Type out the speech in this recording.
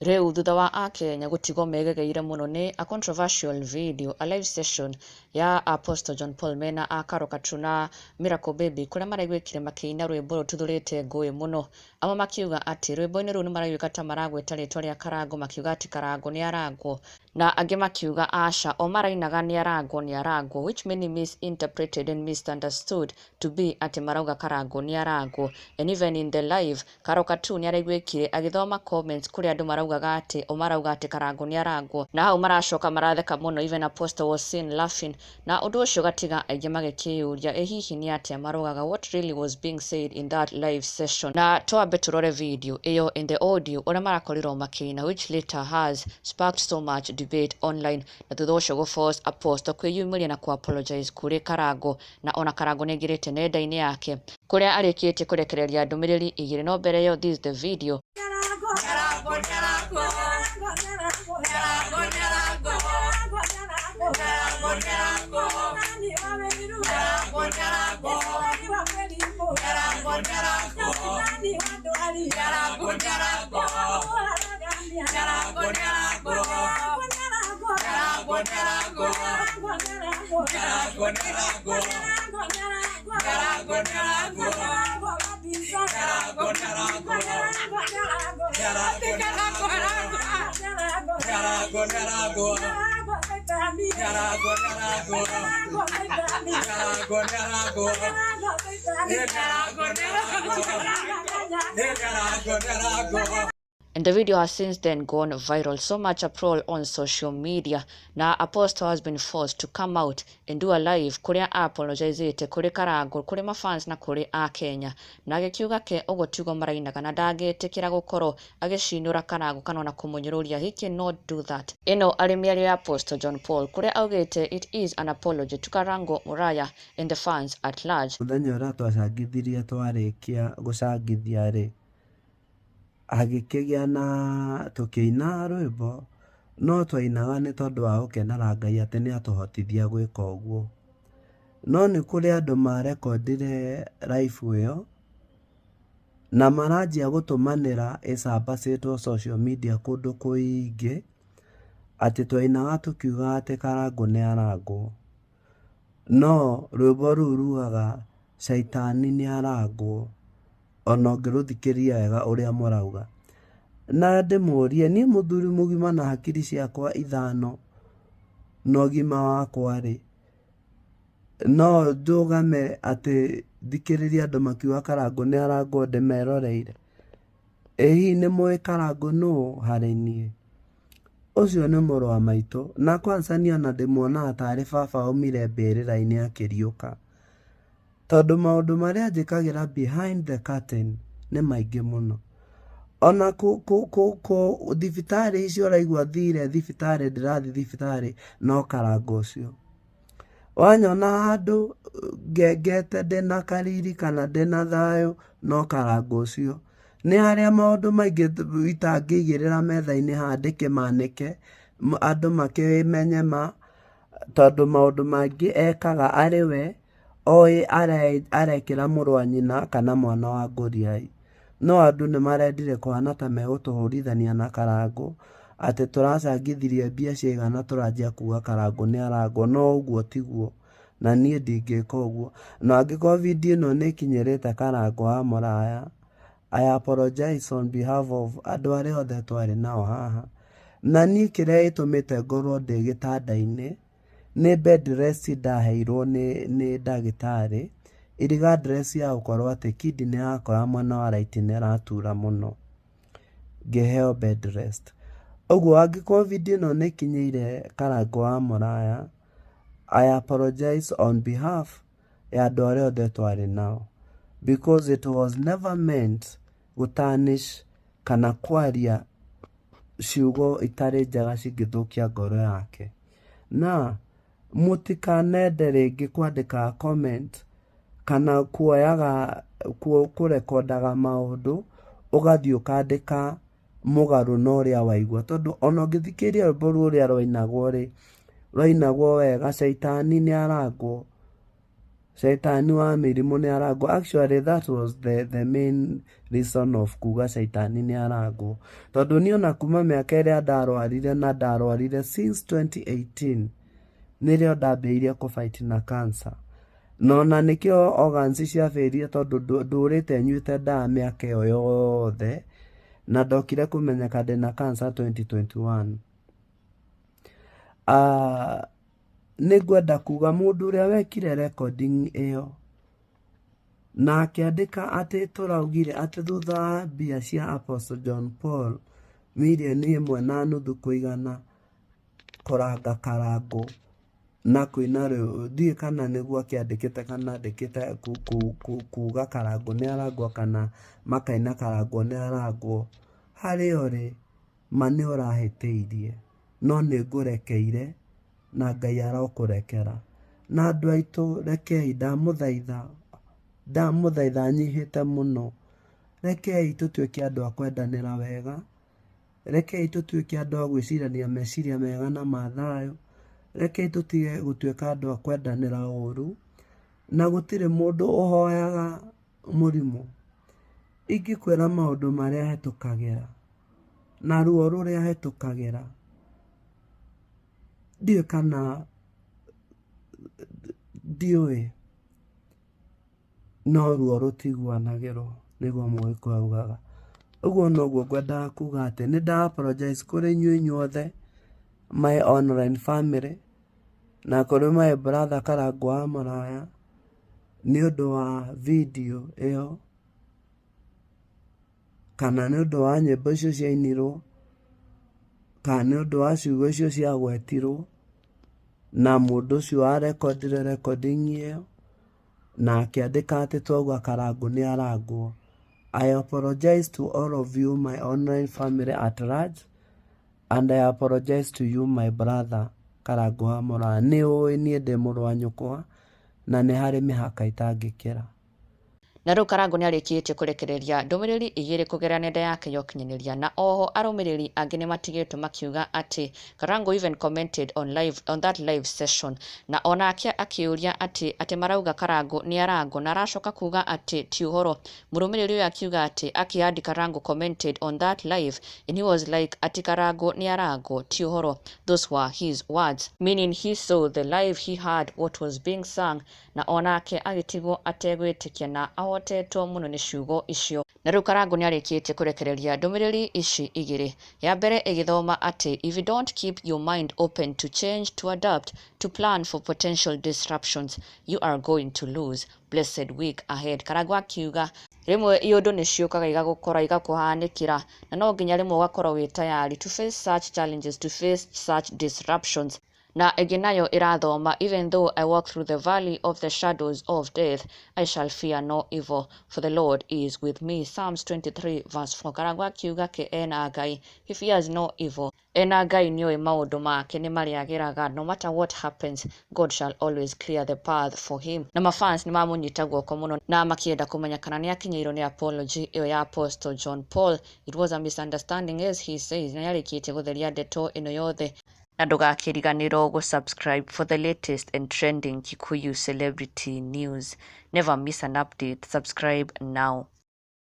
Riu thutha wa Akenya gutigwo megegeire muno ni a controversial video, a live session ya Apostle John Paul mena a Karokatu na Miracle Baby kuria maraigwikire makiina rwimbo rututhurite ngui muno. Amwe makiuga ati rwimbo-ini ruu nimaraigwika ta maragweta ritwa ria Karangu, makiuga ati Karangu ni arangwo, na angi makiuga aca o marainaga ni arangwo, which many misinterpreted and misunderstood to be ati marauga Karangu ni arangwo. And even in the live, Karokatu ni araigwikire agithoma comments kuria andu maraugaga ati o marauga ati Karangu ni arangwo, na hau maracoka maratheka muno. Even Apostle was seen laughing, na undu ucio gatiga aingi magikiuria hihi ni atia maraugaga what really was being said in that live session. Na twambe turore video iyo in the audio uria marakorirwo makiina, which later has sparked so much debate online, na thutha ucio guforce Apostle kwiyumiria na ku apologize kuri Karangu, na ona Karangu ni ngirite nenda-ini yake kuria arikitie kurekereria ndumiriri igiri. No mbere yo, this is the video. And the video has since then gone viral, so much uproar on social media. Na Apostle has been forced to come out and do a live kuria apologizete kuri Karangu, kuri mafans na kuri a Kenya, na agikiuga ke ugo tigo marainaga na ndagetikira gukorwo agicinura Karangu kana na kumunyururia. He cannot do that. Ino ari miario ya Apostle John Paul kuria augite it is an apology to Karangu, Muraya and the fans at large. Muthenya uria twacangithirie twarikia gucangithia ri agikigia na tukiina rwimbo, no twainaga ni tondu wa gukenera Ngai ati ni atuhotithia gwika uguo. No ni kuri andu marekondire live iyo na maranjia gutumanira icamba ciitwo social media kundu kuingi ati twainaga tukiuga ati Karangu ni arangwo, no rwimbo ruu rugaga Shaitani ni arangwo, ona ngiruthikiria wega uria murauga. Na ndimurie ni muthuri mugima na hakiri ciakwa ithano no gima wakwa ri, no ndugame ati thikiriria andu makiuga Karangu ni arangwo ndimeroreire? Hihi ni mui Karangu no hari nie? Ucio ni muru wa maitu, na kwanza ni ona ndimuona atari baba umire mbirira-ini akiriuka, tondu maundu maria njikagira behind the curtain ni maingi muno. Ona thibitari icio raigua thire thibitari ndirathi thibitari no Karangu ucio. Wanyona handu ngengete ndina kariri kana ndina thayo no Karangu ucio. Ni haria maundu maingi itangigirira metha-ini handike manike andu makimenye ma, tondu maundu maingi ekaga ari we oi arekira muru wa nyina kana mwana wa nguriai. No andu ni marendire kuhana ta megutuhurithania na Karangu ati turacangithirie mbia cigana turanjia kuga Karangu ni arangwo. No uguo tiguo, na nie ndingika uguo. Na angikorwo video ino ni kinyirite Karangu wa Muraya, I apologize on behalf of andu aria othe twari nao haha. Na nie kiria itumite ngorwo ndi gitanda-ini ni bed rest ndaheirwo ni ndagitari, iriga dress ya gukorwo ati kidney yakwa mwena wa right ni ratura muno, ngiheo bed rest. Uguo angikorwo video ino ni kinyire Karangu wa Muraya, I apologize on behalf ya andu aria othe twari nao, because it was never meant gutanish kana kwaria ciugo itari njega cingithukia ngoro yake. Na mutikanende ringi kwandika comment kana kuoyaga kurekondaga maundu ugathii ukandika mugaru no uria waigua, tondu ona ungithikiria rwimbo ruria rwainagwo ri rwainagwo wega Shaitani ni arangwo, Shaitani wa mĩrimũ nĩ arangwo. Actually that was the main reason of kuga shaitani nĩ arangwo. Tondũ niĩ ona kuma mĩaka ĩrĩa ndarwarire since 2018 nĩrĩo ndambĩrĩirie kũfight na cancer. Nona nĩkĩo organs ciabirie tondũ ndũrĩte nyuĩte ndawa mĩaka ĩyo yothe na ndokire kũmenyeka ndĩna cancer 2021. Nĩngwenda kuga mũndũ ũrĩa wekire recording ĩyo na akĩandĩka atĩ tũraugire atĩ thutha wa mbia cia Apostle John Paul mirioni 1.5 kũigana kũranga Karangũ na kwĩna rĩu ndiĩ kana nĩguo akĩandĩkĩte kana andĩkĩte kuga Karangũ nĩ arangwo kana makaina Karangũ nĩ arangwo. Harĩa ũrĩ ma nĩ ũrahĩtĩirie no nĩ ngũrekeire na Ngai arokũrekera. Na andũ aitũ rekei ndamũthaitha nyihĩte mũno, rekei tũtuĩke andũ a kwendanĩra wega, rekei tũtuĩke andũ a gwĩcirania meciria mega na ma thayũ, rekei tũtige gũtuĩka andũ a kwendanĩra ũũru, na gũtirĩ mũndũ ũhoyaga mũrimũ. Ingĩkwĩra maũndũ marĩa hetũkagĩra na ruo rũrĩa hetũkagĩra, ndiũĩ kana ndiũĩ no ruo rũtiguanagĩrwo nĩguo Mũgĩkũyũ augaga. Ũguo noguo ngwendaga kuga atĩ nĩ apologize kũrĩ inyuĩ inyuothe my online family na kũrĩ my brother Karangũ wa Mũraya nĩ ũndũ wa video ĩyo kana nĩ ũndũ wa nyĩmbo icio ciainirwo kana nĩ ũndũ wa ciugo icio ciagwetirwo na mũndũ ũcio warekondire recording ĩyo na akĩandĩka atĩ twauga Karangũ nĩ arangwo. I apologize to all of you my online family at large and I apologize to you my brother Karangũ wa Mũraya. Nĩ ũĩ niĩ ndĩ mũrũ wa nyũkwa na nĩ harĩ mĩhaka itangĩkĩra. Na rĩu Karangũ nĩ arĩkĩtie kũrekereria ndũmĩrĩri igĩrĩ kũgerera nenda yake ya ũkinyanĩria, na oho arũmĩrĩri angĩ nĩ matigĩtwo makiuga atĩ Karangũ even commented on that live session, na onake akĩũria atĩ marauga Karangũ nĩ arangwo, na aracoka kuga atĩ ti ũhoro. Mũrũmĩrĩri ũyũ akiuga atĩ akĩandi Karangũ commented on that live and he was like atĩ Karangũ nĩ arangwo, ti ũhoro. Those were his words, meaning he saw the live, he heard what was being sung, na onake agĩtigwo ategwĩtĩkia na ahotetwo mũno nĩ ciugo icio. Na rĩu Karangũ nĩ arĩkĩtie kũrekereria ndũmĩrĩri ici igĩrĩ. Ya mbere ĩgĩthoma atĩ if you don't keep your mind open to change, to adapt, to plan for potential disruptions, you are going to lose. Blessed week ahead. Karangũ akiuga rĩmwe iũndũ nĩ ciũkaga igagũkora igakũhanĩkĩra, na no nginya rĩmwe ũgakorwo wĩ tayari to face such challenges, to face such disruptions. Na ĩngĩ nayo ĩrathoma even though I walk through the valley of the shadows of death, I shall fear no evil, for the Lord is with me. Psalms 23 verse 4. Karangũ akiuga ke ena Ngai, he fears no evil. Ena Ngai nĩoĩ maũndũ make nĩ marĩagĩraga, no matter what happens, God shall always clear the path for him. Na mafans nĩ mamũnyita guoko mũno na makĩenda kũmenya kana nĩ akinyĩirwo nĩ apology ĩyo ya Apostle John Paul. It was a misunderstanding as he says. Na yarĩkĩtie gũtheria ndeto ĩno yothe. Na ndũgakĩriganĩrwo gũ-subscribe for the latest and trending Kikuyu celebrity news. Never miss an update. Subscribe now.